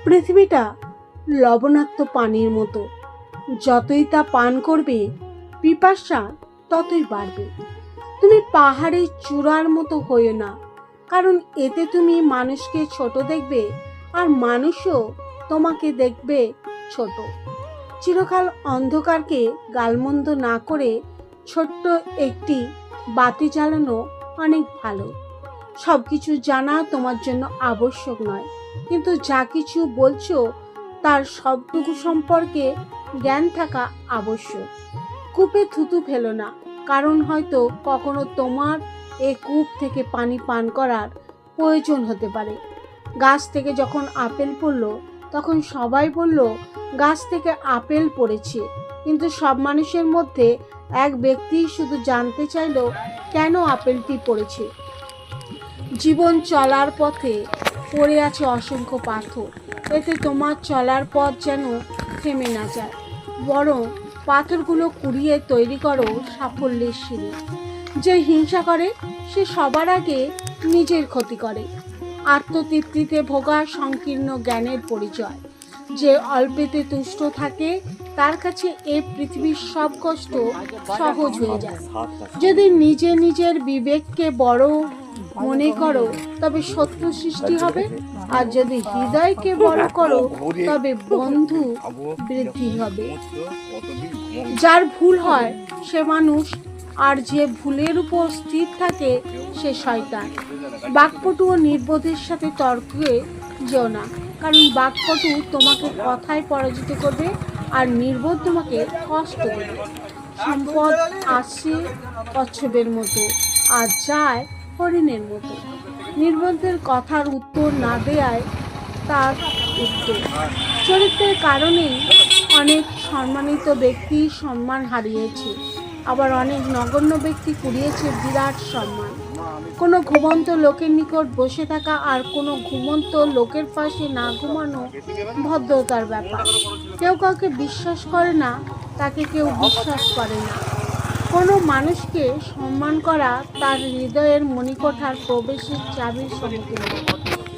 পৃথিবীটা লবণাক্ত পানির মতো, যতই তা পান করবে পিপাসা ততই বাড়বে। তুমি পাহাড়ের চূড়ার মতো হইও না, কারণ এতে তুমি মানুষকে ছোট দেখবে আর মানুষও তোমাকে দেখবে ছোট। চিরকাল অন্ধকারকে গালমন্দ না করে ছোট্ট একটি বাতি জ্বালানো অনেক ভালো। সব কিছু জানা তোমার জন্য আবশ্যক নয়, কিন্তু যা কিছু বলছো তার সবটুকু সম্পর্কে জ্ঞান থাকা আবশ্যক। কূপে থুতু ফেলো না, কারণ হয়তো কখনো তোমার এ কূপ থেকে পানি পান করার প্রয়োজন হতে পারে। গাছ থেকে যখন আপেল পড়লো তখন সবাই বলল গাছ থেকে আপেল পড়েছে, কিন্তু সব মানুষের মধ্যে এক ব্যক্তি শুধু জানতে চাইল কেন আপেলটি পড়েছে। জীবন চলার পথে পড়ে আছে অসংখ্য পাথর, এতে তোমার চলার পথ যেন থেমে না যায়, বরং পাথরগুলো কুড়িয়ে তৈরি করো সাফল্যের সিঁড়ি। যে হিংসা করে সে সবার আগে নিজের ক্ষতি করে। আত্মতৃপ্তিতে ভোগা সংকীর্ণ জ্ঞানের পরিচয়। যে অল্পেতে তুষ্ট থাকে তার কাছে এ পৃথিবীর সব কষ্ট সহজ হয়ে যায়। যদি নিজের বিবেককে বড় মনে করো তবে শত্রু সৃষ্টি হবে, আর যদি হৃদয়কে বড় করো তবে বন্ধু বৃদ্ধি হবে। যার ভুল হয় সে মানুষ, আর যে ভুলের উপর স্থির থাকে সে শয়তান। বাকপটু ও নির্বোধের সাথে তর্কে যেও না, কারণ বাকপটু তোমাকে কথায় পরাজিত করবে আর নির্বোধ তোমাকে কষ্ট দেবে। সম্পদ আসে কচ্ছপের মতো আর যায় হরিণের মতো। নির্বোধের কথার উত্তর না দেয়াই তার উত্তর। চরিত্রের কারণেই অনেক সম্মানিত ব্যক্তি সম্মান হারিয়েছে, আবার অনেক নগণ্য ব্যক্তি কুড়িয়েছে বিরাট সম্মান। কোনো ঘুমন্ত লোকের নিকট বসে থাকা আর কোনো ঘুমন্ত লোকের পাশে না ঘুমানো ভদ্রতার ব্যাপার। কেউ কাউকে বিশ্বাস করে না, তাকে কেউ বিশ্বাস করে না। কোনো মানুষকে সম্মান করা তার হৃদয়ের মণিকোঠার প্রবেশের চাবির সমতুল্য।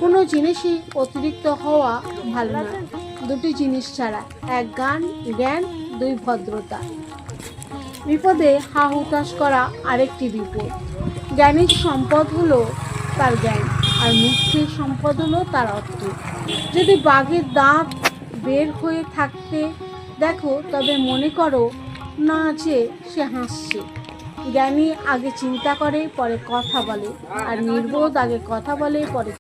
কোনো জিনিসই অতিরিক্ত হওয়া ভালো না। দুটি জিনিস ছাড়া, এক জ্ঞান, দুই ভদ্রতা। বিপদে হা হুতাশ করা আরেকটি বিপদ। জ্ঞানীর সম্পদ হলো তার জ্ঞান, আর মূর্খের সম্পদ হলো তার অর্থ। যদি বাঘের দাঁত বের হয়ে থাকতে দেখো তবে মনে করো না যে সে হাসছে। জ্ঞানী আগে চিন্তা করে পরে কথা বলে, আর নির্বোধ আগে কথা বলে পরে